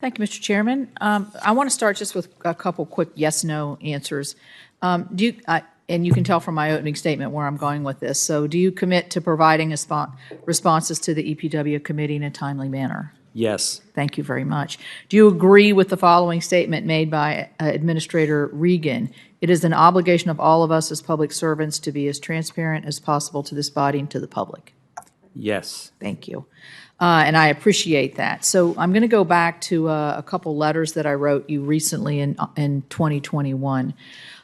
Thank you, Mr. Chairman. I want to start just with a couple quick yes/no answers. And you can tell from my opening statement where I'm going with this. So do you commit to providing responses to the EPW committee in a timely manner? Yes. Thank you very much. Do you agree with the following statement made by Administrator Regan? It is an obligation of all of us as public servants to be as transparent as possible to this body and to the public. Yes. Thank you. And I appreciate that. So I'm going to go back to a couple letters that I wrote you recently in 2021.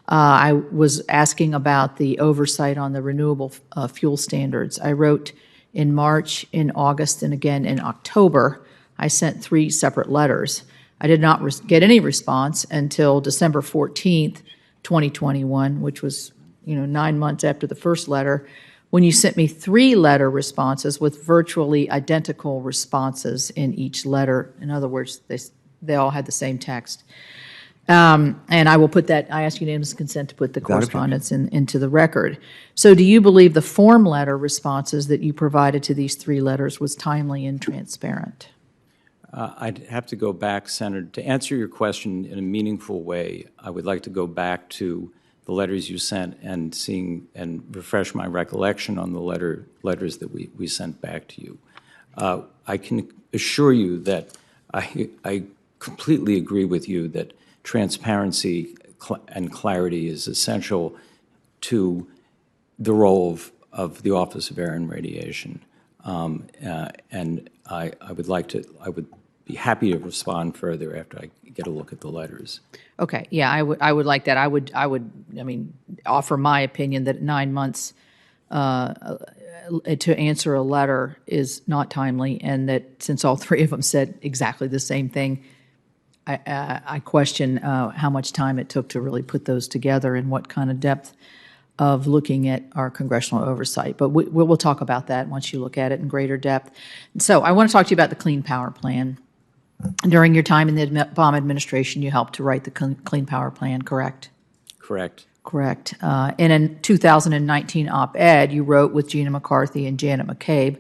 I was asking about the oversight on the renewable fuel standards. I wrote in March, in August, and again in October. I sent 3 separate letters. I did not get any response until December 14th, 2021, which was 9 months after the first letter, when you sent me 3 letter responses with virtually identical responses in each letter. In other words, they all had the same text. And I will put that, I ask unanimous consent to put the correspondence into the record. So do you believe the form letter responses that you provided to these 3 letters was timely and transparent? I'd have to go back, Senator. To answer your question in a meaningful way, I would like to go back to the letters you sent and refresh my recollection on the letters that we sent back to you. I can assure you that I completely agree with you that transparency and clarity is essential to the role of the Office of Air and Radiation. And I would be happy to respond further after I get a look at the letters. Okay, yeah, I would like that. I would, offer my opinion that 9 months to answer a letter is not timely, and that since all 3 of them said exactly the same thing, I question how much time it took to really put those together and what kind of depth of looking at our congressional oversight. But we'll talk about that once you look at it in greater depth. So I want to talk to you about the Clean Power Plan. During your time in the Obama administration, you helped to write the Clean Power Plan, correct? Correct. Correct. In a 2019 op-ed, you wrote with Gina McCarthy and Janet McCabe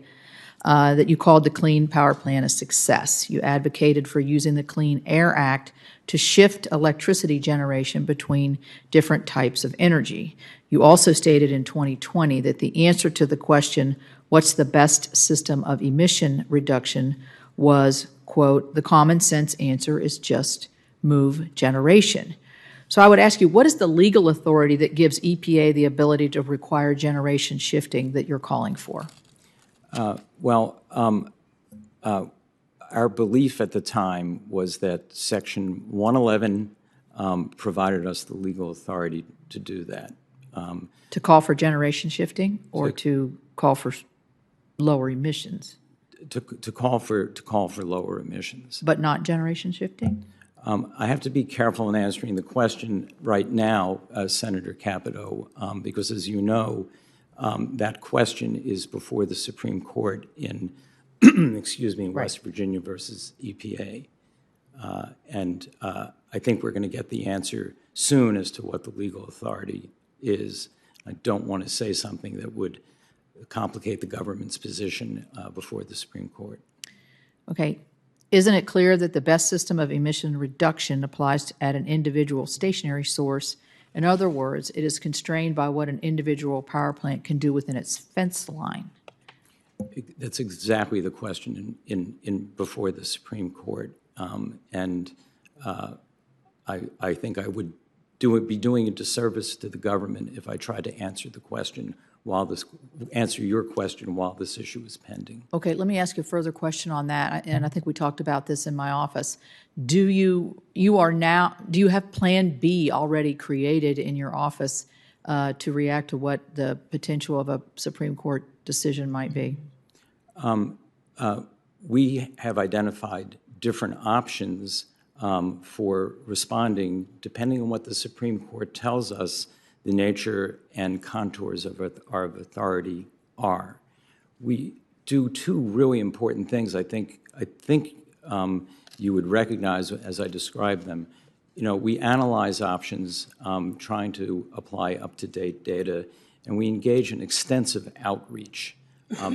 that you called the Clean Power Plan a success. You advocated for using the Clean Air Act to shift electricity generation between different types of energy. You also stated in 2020 that the answer to the question, what's the best system of emission reduction, was, quote, the common sense answer is just move generation. So I would ask you, what is the legal authority that gives EPA the ability to require generation shifting that you're calling for? Our belief at the time was that Section 111 provided us the legal authority to do that. To call for generation shifting, or to call for lower emissions? To call for lower emissions. But not generation shifting? I have to be careful in answering the question right now, Senator Capito, because as you know, that question is before the Supreme Court in, West Virginia versus EPA. And I think we're going to get the answer soon as to what the legal authority is. I don't want to say something that would complicate the government's position before the Supreme Court. Okay. Isn't it clear that the best system of emission reduction applies at an individual stationary source? In other words, it is constrained by what an individual power plant can do within its fence line. That's exactly the question in before the Supreme Court, and I think I would be doing a disservice to the government if I tried to answer the question answer your question while this issue is pending. Okay, let me ask you a further question on that, and I think we talked about this in my office. Do you have Plan B already created in your office to react to what the potential of a Supreme Court decision might be? We have identified different options for responding, depending on what the Supreme Court tells us the nature and contours of our authority are. We do 2 really important things. I think you would recognize as I describe them. We analyze options, trying to apply up-to-date data, and we engage in extensive outreach,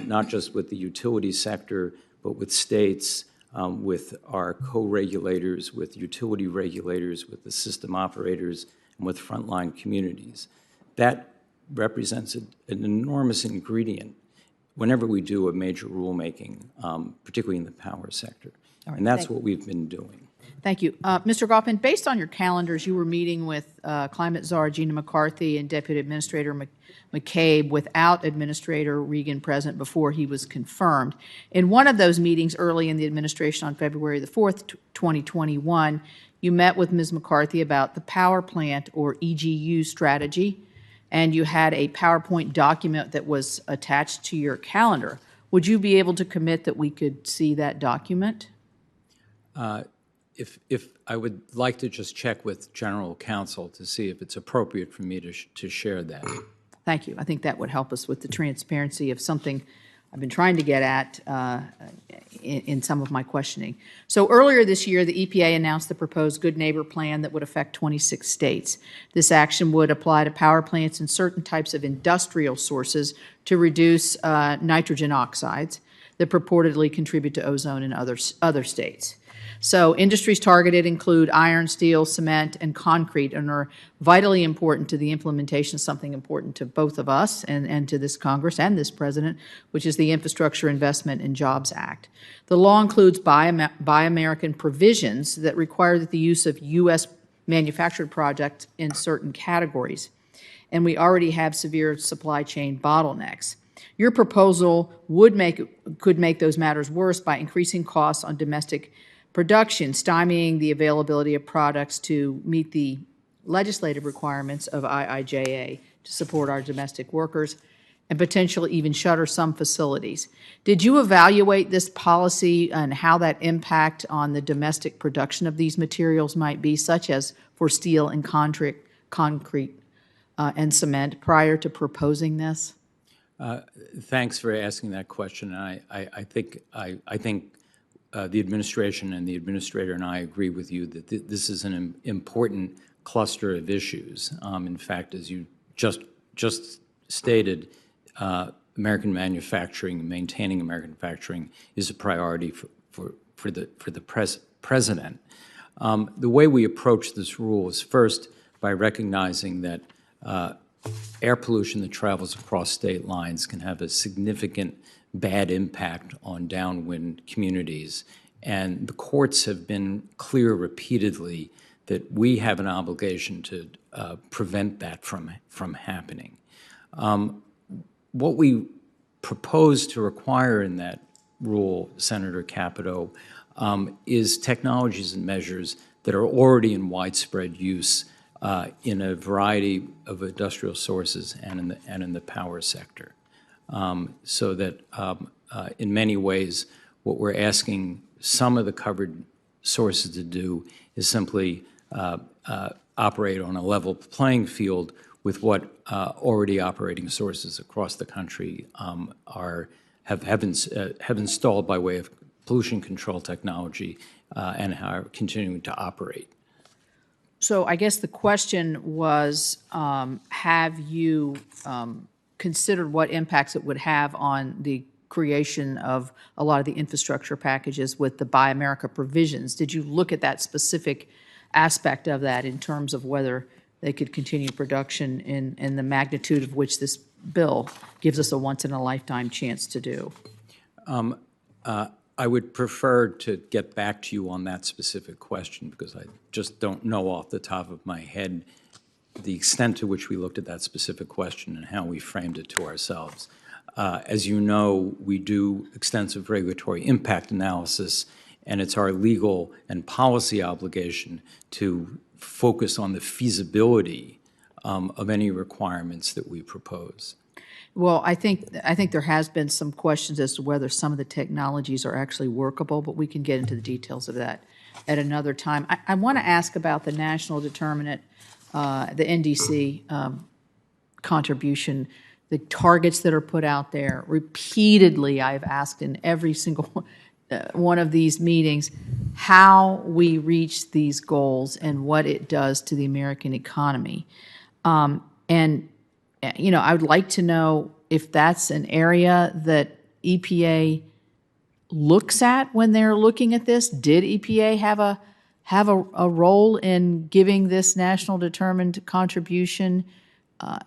not just with the utility sector, but with states, with our co-regulators, with utility regulators, with the system operators, and with frontline communities. That represents an enormous ingredient whenever we do a major rulemaking, particularly in the power sector. And that's what we've been doing. Thank you. Mr. Goffman, based on your calendars, you were meeting with Climate Czar Gina McCarthy and Deputy Administrator McCabe without Administrator Regan present before he was confirmed. In one of those meetings early in the administration on February the 4th, 2021, you met with Ms. McCarthy about the power plant or EGU strategy, and you had a PowerPoint document that was attached to your calendar. Would you be able to commit that we could see that document? If I would like to just check with General Counsel to see if it's appropriate for me to share that. Thank you. I think that would help us with the transparency of something I've been trying to get at in some of my questioning. So earlier this year, the EPA announced the proposed Good Neighbor Plan that would affect 26 states. This action would apply to power plants and certain types of industrial sources to reduce nitrogen oxides that purportedly contribute to ozone in other states. So industries targeted include iron, steel, cement, and concrete, and are vitally important to the implementation of something important to both of us and to this Congress and this President, which is the Infrastructure Investment and Jobs Act. The law includes Buy American provisions that require the use of U.S. manufactured products in certain categories, and we already have severe supply chain bottlenecks. Your proposal could make those matters worse by increasing costs on domestic production, stymieing the availability of products to meet the legislative requirements of IIJA to support our domestic workers, and potentially even shutter some facilities. Did you evaluate this policy and how that impact on the domestic production of these materials might be, such as for steel and concrete and cement, prior to proposing this? Thanks for asking that question. I think the administration and the administrator and I agree with you that this is an important cluster of issues. In fact, as you just stated, American manufacturing, maintaining American manufacturing, is a priority for the president. The way we approach this rule is first by recognizing that air pollution that travels across state lines can have a significant bad impact on downwind communities. And the courts have been clear repeatedly that we have an obligation to prevent that from happening. What we propose to require in that rule, Senator Capito, is technologies and measures that are already in widespread use in a variety of industrial sources and in the power sector. So that in many ways, what we're asking some of the covered sources to do is simply operate on a level playing field with what already operating sources across the country have installed by way of pollution control technology and are continuing to operate. So I guess the question was, have you considered what impacts it would have on the creation of a lot of the infrastructure packages with the Buy America provisions? Did you look at that specific aspect of that in terms of whether they could continue production in the magnitude of which this bill gives us a once-in-a-lifetime chance to do? I would prefer to get back to you on that specific question because I just don't know off the top of my head the extent to which we looked at that specific question and how we framed it to ourselves. As you know, we do extensive regulatory impact analysis, and it's our legal and policy obligation to focus on the feasibility of any requirements that we propose. Well, I think there has been some questions as to whether some of the technologies are actually workable, but we can get into the details of that at another time. I want to ask about the national determinant, the NDC contribution, the targets that are put out there. Repeatedly, I've asked in every single one of these meetings how we reach these goals and what it does to the American economy. And you know, I would like to know if that's an area that EPA looks at when they're looking at this? Did EPA have a role in giving this national determined contribution?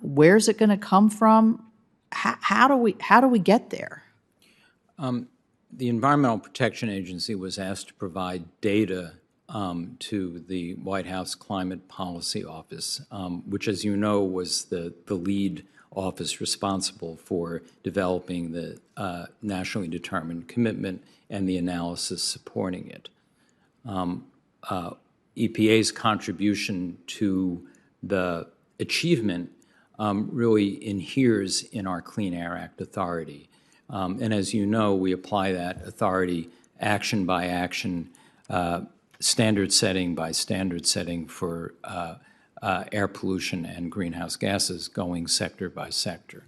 Where's it going to come from? How do we get there? The Environmental Protection Agency was asked to provide data to the White House Climate Policy Office, which, as you know, was the lead office responsible for developing the nationally determined commitment and the analysis supporting it. EPA's contribution to the achievement really inheres in our Clean Air Act authority. And as you know, we apply that authority action by action, standard setting by standard setting for air pollution and greenhouse gases, going sector by sector.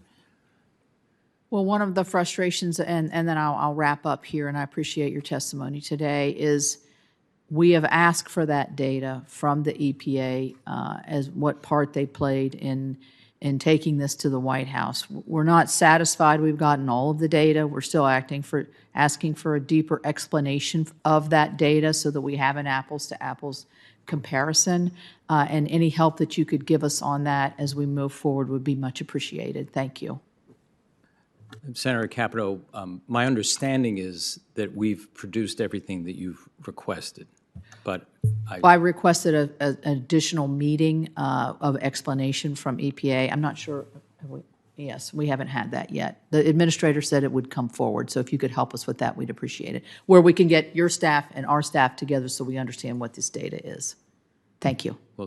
Well, one of the frustrations, and then I'll wrap up here, and I appreciate your testimony today, is we have asked for that data from the EPA as what part they played in taking this to the White House. We're not satisfied we've gotten all of the data. We're still asking for a deeper explanation of that data so that we have an apples-to-apples comparison. And any help that you could give us on that as we move forward would be much appreciated. Thank you. Senator Capito, my understanding is that we've produced everything that you've requested, but I requested an additional meeting of explanation from EPA. I'm not sure. Yes, we haven't had that yet. The administrator said it would come forward, so if you could help us with that, we'd appreciate it. Where we can get your staff and our staff together so we understand what this data is. Thank you. Will